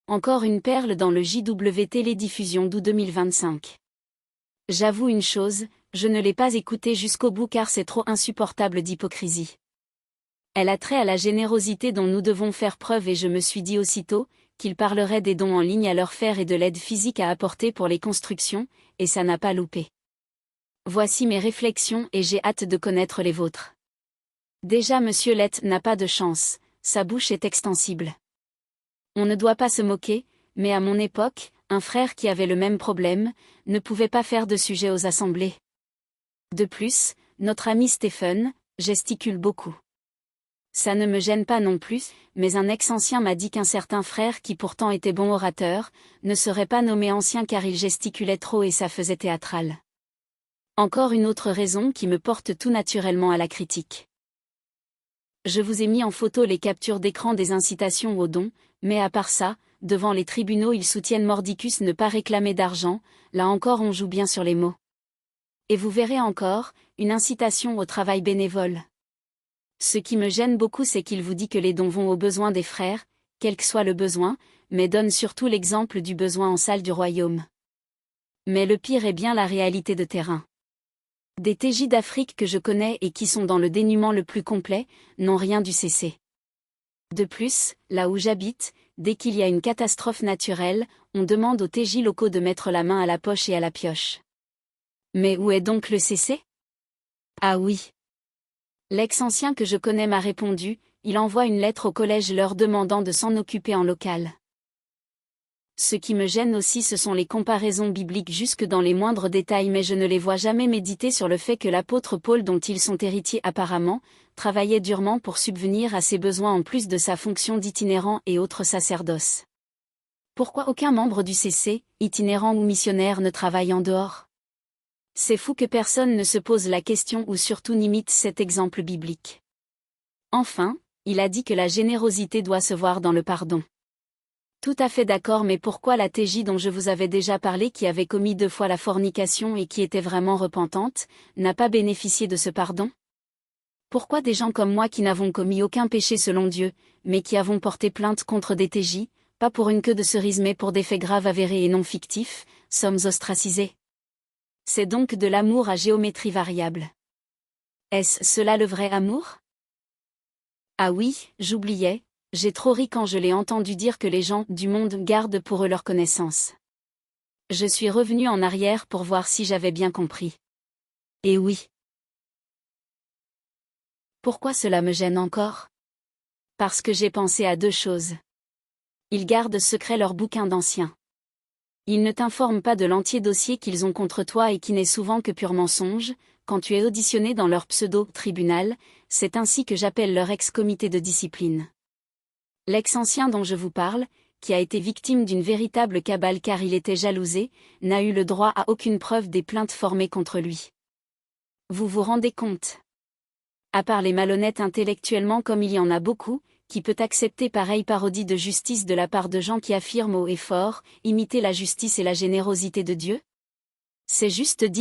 Encore une perle dans le JW Télédiffusion d'août 2025. J'avoue une chose, je ne l'ai pas écoutée jusqu'au bout car c'est trop insupportable d'hypocrisie. Elle a trait à la générosité dont nous devons faire preuve et je me suis dit aussitôt qu'il parlerait des dons en ligne à leur faire et de l'aide physique à apporter pour les constructions, et ça n'a pas loupé. Voici mes réflexions et j'ai hâte de connaître les vôtres. Déjà Monsieur Lett n'a pas de chance, sa bouche est extensible. On ne doit pas se moquer, mais à mon époque, un frère qui avait le même problème, ne pouvait pas faire de sujet aux assemblées. De plus, notre ami Stephen gesticule beaucoup. Ça ne me gêne pas non plus, mais un ex-ancien m'a dit qu'un certain frère qui pourtant était bon orateur, ne serait pas nommé ancien car il gesticulait trop et ça faisait théâtral. Encore une autre raison qui me porte tout naturellement à la critique. Je vous ai mis en photo les captures d'écran des incitations aux dons, mais à part ça, devant les tribunaux ils soutiennent mordicus ne pas réclamer d'argent, là encore on joue bien sur les mots. Et vous verrez encore, une incitation au travail bénévole. Ce qui me gêne beaucoup c'est qu'il vous dit que les dons vont aux besoins des frères, quel que soit le besoin, mais donne surtout l'exemple du besoin en salle du royaume. Mais le pire est bien la réalité de terrain. Des TJ d'Afrique que je connais et qui sont dans le dénuement le plus complet, n'ont rien dû cesser. De plus, là où j'habite, dès qu'il y a une catastrophe naturelle, on demande aux TJ locaux de mettre la main à la poche et à la pioche. Mais où est donc le CC? Ah oui. L'ex-ancien que je connais m'a répondu, il envoie une lettre au collège leur demandant de s'en occuper en local. Ce qui me gêne aussi ce sont les comparaisons bibliques jusque dans les moindres détails mais je ne les vois jamais méditer sur le fait que l'apôtre Paul dont ils sont héritiers apparemment, travaillait durement pour subvenir à ses besoins en plus de sa fonction d'itinérant et autres sacerdoce. Pourquoi aucun membre du CC, itinérant ou missionnaire ne travaille en dehors? C'est fou que personne ne se pose la question ou surtout n'imite cet exemple biblique. Enfin, il a dit que la générosité doit se voir dans le pardon. Tout à fait d'accord mais pourquoi la TJ dont je vous avais déjà parlé qui avait commis 2 fois la fornication et qui était vraiment repentante, n'a pas bénéficié de ce pardon? Pourquoi des gens comme moi qui n'avons commis aucun péché selon Dieu, mais qui avons porté plainte contre des TJ, pas pour une queue de cerise mais pour des faits graves avérés et non fictifs, sommes ostracisés? C'est donc de l'amour à géométrie variable. Est-ce cela le vrai amour? Ah oui, j'oubliais. J'ai trop ri quand je l'ai entendu dire que les gens du monde gardent pour eux leur connaissance. Je suis revenu en arrière pour voir si j'avais bien compris. Et oui. Pourquoi cela me gêne encore? Parce que j'ai pensé à 2 choses. Ils gardent secret leur bouquin d'anciens. Ils ne t'informent pas de l'entier dossier qu'ils ont contre toi et qui n'est souvent que pur mensonge, quand tu es auditionné dans leur pseudo-tribunal, c'est ainsi que j'appelle leur ex-comité de discipline. L'ex-ancien dont je vous parle, qui a été victime d'une véritable cabale car il était jalousé, n'a eu le droit à aucune preuve des plaintes formées contre lui. Vous vous rendez compte? À part les malhonnêtes intellectuellement comme il y en a beaucoup, qui peut accepter pareille parodie de justice de la part de gens qui affirment haut et fort, imiter la justice et la générosité de Dieu? C'est juste digne.